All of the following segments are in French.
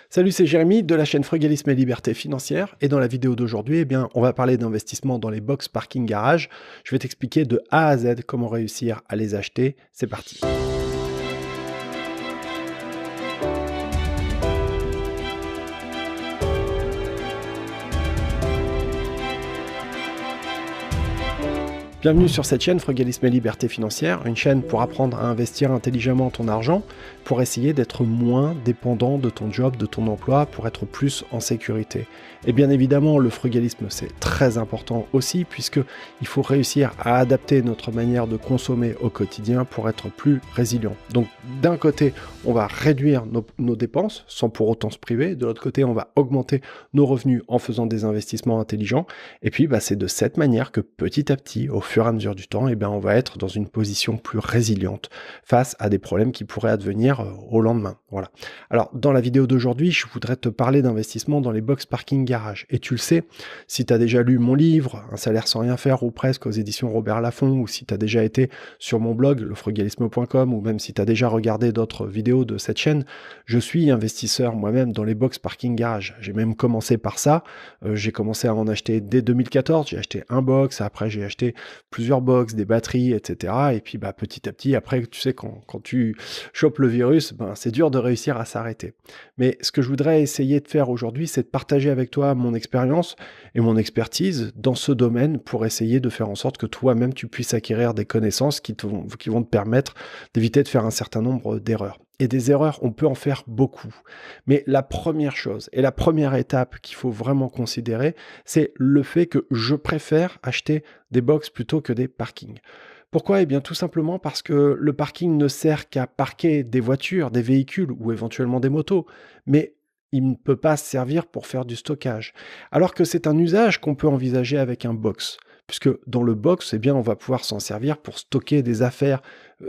Salut, c'est Jérémy de la chaîne Frugalisme et Liberté Financière. Et dans la vidéo d'aujourd'hui, on va parler d'investissement dans les box parking garage. Je vais t'expliquer de A à Z comment réussir à les acheter. C'est parti. Bienvenue sur cette chaîne Frugalisme et Liberté Financière, une chaîne pour apprendre à investir intelligemment ton argent, pour essayer d'être moins dépendant de ton job, de ton emploi, pour être plus en sécurité. Et bien évidemment, le frugalisme, c'est très important aussi, puisqu'il faut réussir à adapter notre manière de consommer au quotidien pour être plus résilient. Donc d'un côté, on va réduire nos dépenses sans pour autant se priver, de l'autre côté, on va augmenter nos revenus en faisant des investissements intelligents, et puis c'est de cette manière que petit à petit, au fur et à mesure du temps, on va être dans une position plus résiliente face à des problèmes qui pourraient advenir au lendemain. Voilà. Alors, dans la vidéo d'aujourd'hui, je voudrais te parler d'investissement dans les box parking garage. Et tu le sais, si tu as déjà lu mon livre, Un salaire sans rien faire ou presque aux éditions Robert Laffont, ou si tu as déjà été sur mon blog, lefrugalisme.com, ou même si tu as déjà regardé d'autres vidéos de cette chaîne, je suis investisseur moi-même dans les box parking garage. J'ai même commencé par ça. J'ai commencé à en acheter dès 2014. J'ai acheté un box, après j'ai acheté plusieurs box, des batteries, etc. Et puis petit à petit, après, tu sais, quand tu chopes le virus, c'est dur de réussir à s'arrêter. Mais ce que je voudrais essayer de faire aujourd'hui, c'est de partager avec toi mon expérience et mon expertise dans ce domaine pour essayer de faire en sorte que toi-même, tu puisses acquérir des connaissances qui vont te permettre d'éviter de faire un certain nombre d'erreurs. Et des erreurs, on peut en faire beaucoup. Mais la première chose et la première étape qu'il faut vraiment considérer, c'est le fait que je préfère acheter des box plutôt que des parkings. Pourquoi? Eh bien tout simplement parce que le parking ne sert qu'à parquer des voitures, des véhicules ou éventuellement des motos, mais il ne peut pas servir pour faire du stockage. Alors que c'est un usage qu'on peut envisager avec un box. Puisque dans le box, on va pouvoir s'en servir pour stocker des affaires,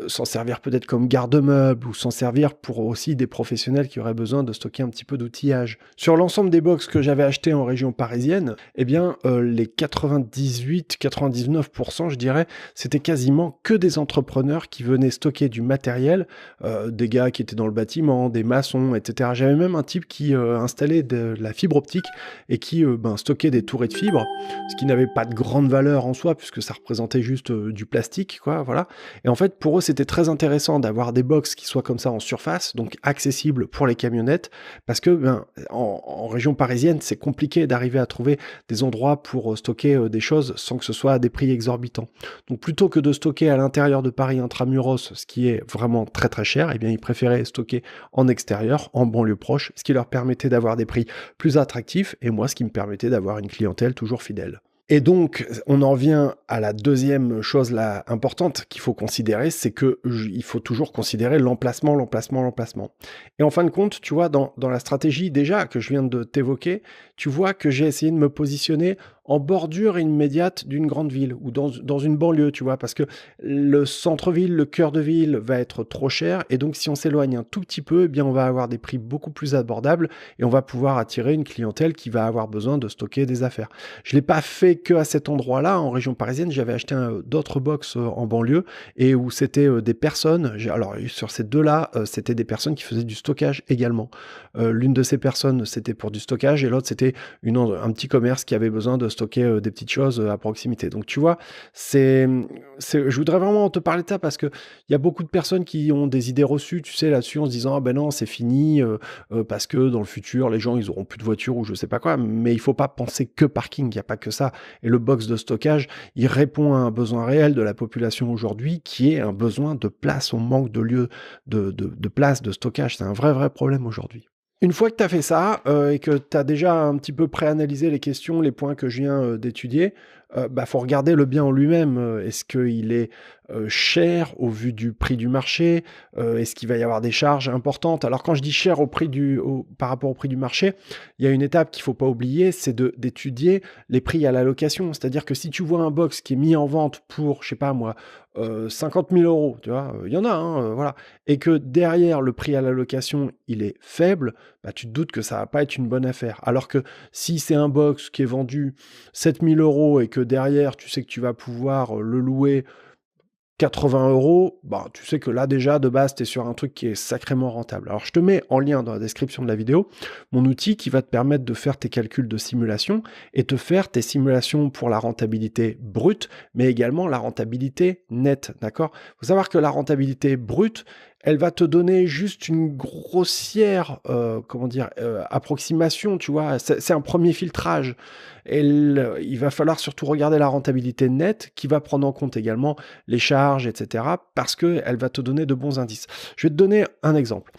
s'en servir peut-être comme garde-meuble ou s'en servir pour aussi des professionnels qui auraient besoin de stocker un petit peu d'outillage. Sur l'ensemble des box que j'avais achetés en région parisienne, les 98-99%, je dirais, c'était quasiment que des entrepreneurs qui venaient stocker du matériel, des gars qui étaient dans le bâtiment, des maçons, etc. J'avais même un type qui installait de la fibre optique et qui stockait des tourées de fibres, ce qui n'avait pas de grande valeur en soi, puisque ça représentait juste du plastique, quoi, voilà. Et en fait, pour eux, c'était très intéressant d'avoir des box qui soient comme ça en surface, donc accessibles pour les camionnettes, parce que en région parisienne, c'est compliqué d'arriver à trouver des endroits pour stocker des choses sans que ce soit à des prix exorbitants. Donc plutôt que de stocker à l'intérieur de Paris intramuros, ce qui est vraiment très très cher, ils préféraient stocker en extérieur, en banlieue proche, ce qui leur permettait d'avoir des prix plus attractifs, et moi, ce qui me permettait d'avoir une clientèle toujours fidèle. Et donc, on en vient à la deuxième chose là importante qu'il faut considérer, c'est que il faut toujours considérer l'emplacement. Et en fin de compte, tu vois, dans la stratégie déjà que je viens de t'évoquer, tu vois que j'ai essayé de me positionner en bordure immédiate d'une grande ville ou dans une banlieue, tu vois, parce que le centre-ville, le cœur de ville va être trop cher, et donc si on s'éloigne un tout petit peu, on va avoir des prix beaucoup plus abordables et on va pouvoir attirer une clientèle qui va avoir besoin de stocker des affaires. Je l'ai pas fait que à cet endroit-là, en région parisienne, j'avais acheté d'autres box en banlieue et où c'était des personnes, alors sur ces deux-là, c'était des personnes qui faisaient du stockage également. L'une de ces personnes, c'était pour du stockage et l'autre, c'était un petit commerce qui avait besoin de stocker des petites choses à proximité. Donc tu vois, je voudrais vraiment te parler de ça parce que il y a beaucoup de personnes qui ont des idées reçues, tu sais, là-dessus, en se disant, ah ben non, c'est fini, parce que dans le futur, les gens, ils auront plus de voitures ou je sais pas quoi, mais il faut pas penser que parking, il n'y a pas que ça. Et le box de stockage, il répond à un besoin réel de la population aujourd'hui, qui est un besoin de place. On manque de lieux de place, de stockage. C'est un vrai problème aujourd'hui. Une fois que tu as fait ça et que tu as déjà un petit peu préanalysé les questions, les points que je viens d'étudier, faut regarder le bien en lui-même. Est-ce qu'il est cher au vu du prix du marché? Est-ce qu'il va y avoir des charges importantes? Alors quand je dis cher par rapport au prix du marché, il y a une étape qu'il ne faut pas oublier, c'est d'étudier les prix à la location. C'est-à-dire que si tu vois un box qui est mis en vente pour, je sais pas moi, 50 000 euros, tu vois, il y en a, voilà, et que derrière le prix à la location, il est faible, tu te doutes que ça va pas être une bonne affaire. Alors que si c'est un box qui est vendu 7 000 euros et que derrière, tu sais que tu vas pouvoir le louer 80 euros, bah, tu sais que là déjà de base tu es sur un truc qui est sacrément rentable. Alors je te mets en lien dans la description de la vidéo mon outil qui va te permettre de faire tes calculs de simulation et te faire tes simulations pour la rentabilité brute, mais également la rentabilité nette, d'accord? Il faut savoir que la rentabilité brute, elle va te donner juste une grossière, approximation, tu vois? C'est un premier filtrage. Il va falloir surtout regarder la rentabilité nette qui va prendre en compte également les charges, etc. parce qu'elle va te donner de bons indices. Je vais te donner un exemple.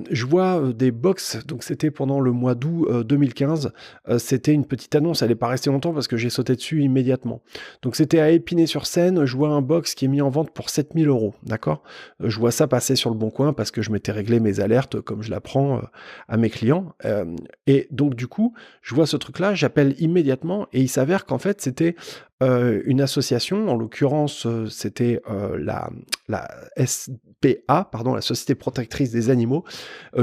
Je vois des box, donc c'était pendant le mois d'août 2015, c'était une petite annonce, elle n'est pas restée longtemps parce que j'ai sauté dessus immédiatement. Donc c'était à Épinay-sur-Seine, je vois un box qui est mis en vente pour 7 000 €, d'accord? Je vois ça passer sur le Bon Coin parce que je m'étais réglé mes alertes comme je l'apprends à mes clients. Et donc du coup, je vois ce truc-là, j'appelle immédiatement et il s'avère qu'en fait c'était une association, en l'occurrence c'était la SPA, pardon, la Société Protectrice des Animaux,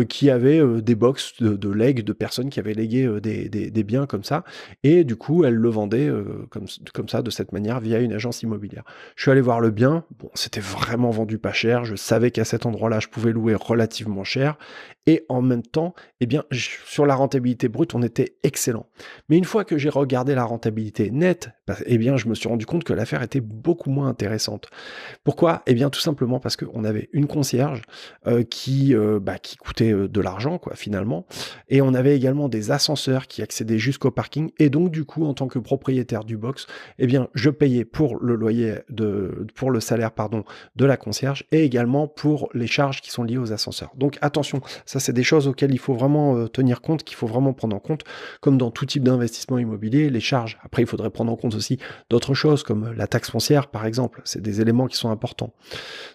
qui avait des box de legs, de personnes qui avaient légué des biens comme ça, et du coup, elle le vendait comme ça, de cette manière, via une agence immobilière. Je suis allé voir le bien, bon, c'était vraiment vendu pas cher, je savais qu'à cet endroit-là, je pouvais louer relativement cher, et en même temps, eh bien, sur la rentabilité brute, on était excellent. Mais une fois que j'ai regardé la rentabilité nette, bah, eh bien, je me suis rendu compte que l'affaire était beaucoup moins intéressante. Pourquoi? Eh bien, tout simplement parce qu'on avait une concierge qui coûtait de l'argent, quoi, finalement. Et on avait également des ascenseurs qui accédaient jusqu'au parking. Et donc, du coup, en tant que propriétaire du box, eh bien, je payais pour le pour le salaire, pardon, de la concierge et également pour les charges qui sont liées aux ascenseurs. Donc, attention, ça, c'est des choses auxquelles il faut vraiment tenir compte, qu'il faut vraiment prendre en compte, comme dans tout type d'investissement immobilier, les charges. Après, il faudrait prendre en compte aussi d'autres choses, comme la taxe foncière, par exemple. C'est des éléments qui sont importants.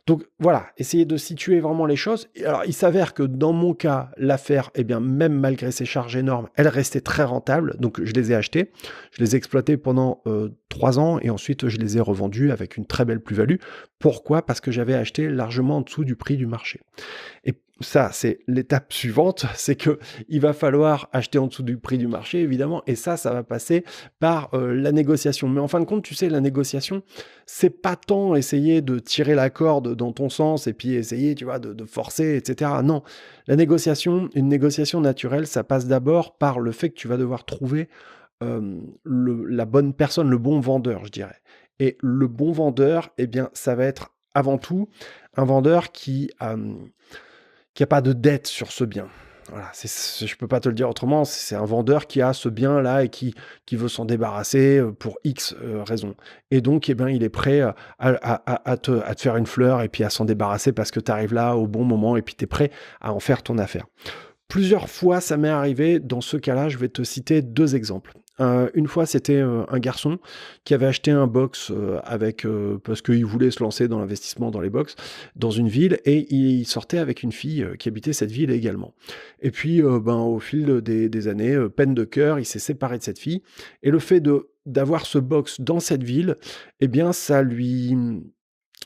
Donc voilà, essayez de situer vraiment les choses. Et alors, il s'avère que dans mon cas, l'affaire, eh bien, même malgré ces charges énormes, elle restait très rentable. Donc je les ai achetés, je les ai exploités pendant 3 ans et ensuite je les ai revendus avec une très belle plus-value. Pourquoi? Parce que j'avais acheté largement en dessous du prix du marché. Et ça, c'est l'étape suivante, c'est que il va falloir acheter en dessous du prix du marché, évidemment, et ça va passer par la négociation. Mais en fin de compte, tu sais, la négociation, c'est pas tant essayer de tirer la corde dans ton sens et puis essayer, tu vois, de forcer, etc. Non, la négociation, une négociation naturelle, ça passe d'abord par le fait que tu vas devoir trouver la bonne personne, le bon vendeur, je dirais. Et le bon vendeur, eh bien, ça va être avant tout un vendeur qui a pas de dette sur ce bien. Voilà, je peux pas te le dire autrement, c'est un vendeur qui a ce bien-là et qui veut s'en débarrasser pour X raisons. Et donc, eh ben, il est prêt à te faire une fleur et puis à s'en débarrasser parce que tu arrives là au bon moment et puis tu es prêt à en faire ton affaire. Plusieurs fois, ça m'est arrivé. Dans ce cas-là, je vais te citer 2 exemples. Une fois, c'était un garçon qui avait acheté un box parce qu'il voulait se lancer dans l'investissement dans les box dans une ville et il sortait avec une fille qui habitait cette ville également. Et puis, au fil des années, peine de cœur, il s'est séparé de cette fille. Et le fait d'avoir ce box dans cette ville, eh bien, ça lui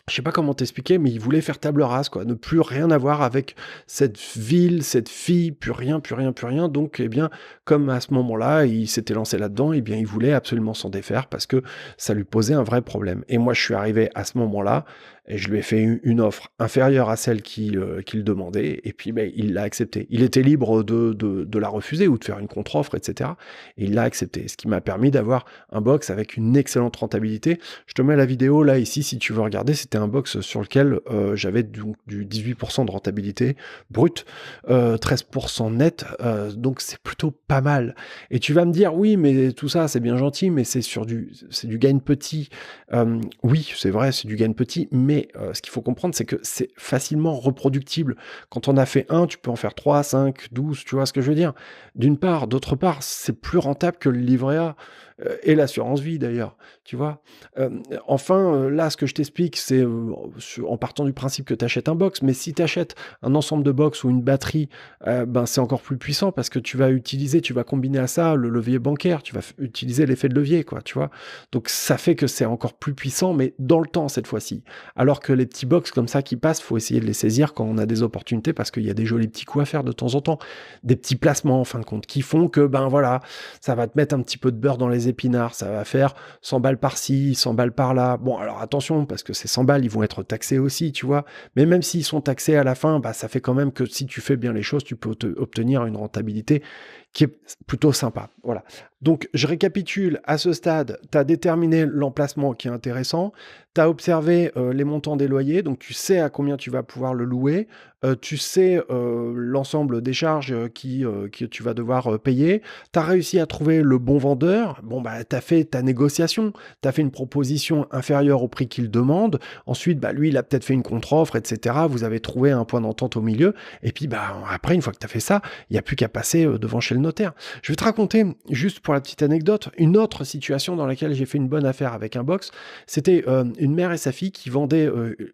je sais pas comment t'expliquer, mais il voulait faire table rase, quoi. Ne plus rien avoir avec cette ville, cette fille, plus rien, plus rien, plus rien. Donc, eh bien, comme à ce moment-là, il s'était lancé là-dedans, eh bien, il voulait absolument s'en défaire parce que ça lui posait un vrai problème. Et moi, je suis arrivé à ce moment-là et je lui ai fait une offre inférieure à celle qu'il demandait. Et puis, ben, il l'a accepté. Il était libre de la refuser ou de faire une contre-offre, etc. Et il l'a accepté. Ce qui m'a permis d'avoir un box avec une excellente rentabilité. Je te mets la vidéo là, ici, si tu veux regarder. C'était un box sur lequel j'avais du 18% de rentabilité brute, 13% net, donc c'est plutôt pas mal. Et tu vas me dire, oui, mais tout ça, c'est bien gentil, mais c'est du gain petit. Oui, c'est vrai, c'est du gain petit, mais ce qu'il faut comprendre, c'est que c'est facilement reproductible. Quand on a fait 1, tu peux en faire 3, 5, 12, tu vois ce que je veux dire? D'une part, d'autre part, c'est plus rentable que le livret A, et l'assurance vie d'ailleurs, tu vois? Enfin, là, ce que je t'explique, c'est en partant du principe que tu achètes un box, mais si tu achètes un ensemble de box ou une batterie, c'est encore plus puissant parce que tu vas combiner à ça le levier bancaire, tu vas utiliser l'effet de levier, quoi, tu vois? Donc ça fait que c'est encore plus puissant, mais dans le temps cette fois-ci. Alors que les petits box comme ça qui passent, faut essayer de les saisir quand on a des opportunités parce qu'il y a des jolis petits coups à faire de temps en temps, des petits placements en fin de compte qui font que ben voilà, ça va te mettre un petit peu de beurre dans les épinards, ça va faire 100 balles par-ci, 100 balles par-là. Bon, alors attention parce que ces 100 balles, ils vont être taxés aussi, tu vois. Mais même s'ils sont taxés à la fin, bah ça fait quand même que si tu fais bien les choses, tu peux obtenir une rentabilité qui est plutôt sympa. Voilà. Donc, je récapitule, à ce stade, tu as déterminé l'emplacement qui est intéressant, tu as observé les montants des loyers, donc tu sais à combien tu vas pouvoir le louer, tu sais l'ensemble des charges que tu vas devoir payer, tu as réussi à trouver le bon vendeur, bon, bah, tu as fait ta négociation, tu as fait une proposition inférieure au prix qu'il demande, ensuite, bah, lui, il a peut-être fait une contre-offre, etc. Vous avez trouvé un point d'entente au milieu, et puis, bah, après, une fois que tu as fait ça, il n'y a plus qu'à passer devant chez le notaire. Je vais te raconter, juste pour la petite anecdote, une autre situation dans laquelle j'ai fait une bonne affaire avec un box. C'était une mère et sa fille qui vendaient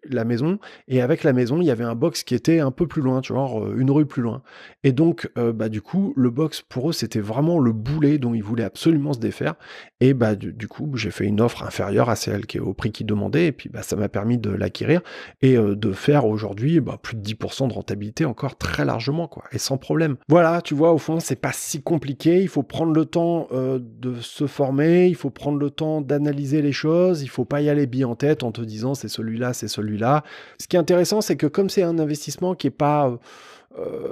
la maison, et avec la maison, il y avait un box qui était un peu plus loin, tu vois, une rue plus loin. Et donc, bah, du coup, le box, pour eux, c'était vraiment le boulet dont ils voulaient absolument se défaire. Et bah, du coup, j'ai fait une offre inférieure à celle qui est au prix qu'ils demandaient, et puis bah, ça m'a permis de l'acquérir et de faire aujourd'hui bah, plus de 10% de rentabilité encore très largement, quoi, et sans problème. Voilà, tu vois, au fond, c'est pas si compliqué, il faut prendre le temps de se former, il faut prendre le temps d'analyser les choses, il faut pas y aller bille en tête en te disant c'est celui-là, c'est celui-là. Ce qui est intéressant, c'est que comme c'est un investissement qui est pas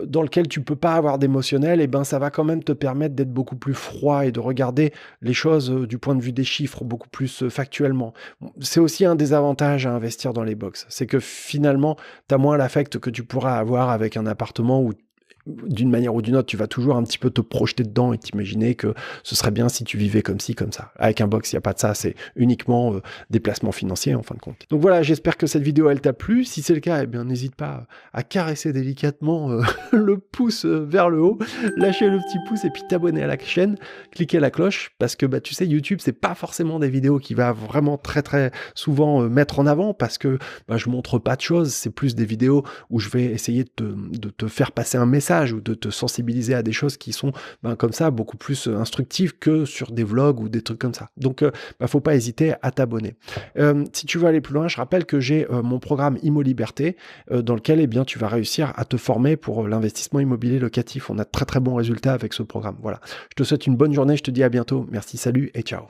dans lequel tu peux pas avoir d'émotionnel, et ben ça va quand même te permettre d'être beaucoup plus froid et de regarder les choses du point de vue des chiffres beaucoup plus factuellement. C'est aussi un des avantages à investir dans les box, c'est que finalement, tu as moins l'affect que tu pourras avoir avec un appartement où d'une manière ou d'une autre, tu vas toujours un petit peu te projeter dedans et t'imaginer que ce serait bien si tu vivais comme ci, comme ça. Avec un box, il n'y a pas de ça, c'est uniquement des placements financiers en fin de compte. Donc voilà, j'espère que cette vidéo, elle t'a plu. Si c'est le cas, eh bien, n'hésite pas à caresser délicatement le pouce vers le haut, lâcher le petit pouce et puis t'abonner à la chaîne, cliquer la cloche, parce que bah, tu sais, YouTube, c'est pas forcément des vidéos qui va vraiment très très souvent mettre en avant, parce que bah, je montre pas de choses, c'est plus des vidéos où je vais essayer de te faire passer un message ou de te sensibiliser à des choses qui sont comme ça beaucoup plus instructives que sur des vlogs ou des trucs comme ça. Donc faut pas hésiter à t'abonner. Si tu veux aller plus loin, je rappelle que j'ai mon programme Immo Liberté dans lequel eh bien, tu vas réussir à te former pour l'investissement immobilier locatif. On a de très très bons résultats avec ce programme. Voilà. Je te souhaite une bonne journée, je te dis à bientôt. Merci, salut et ciao.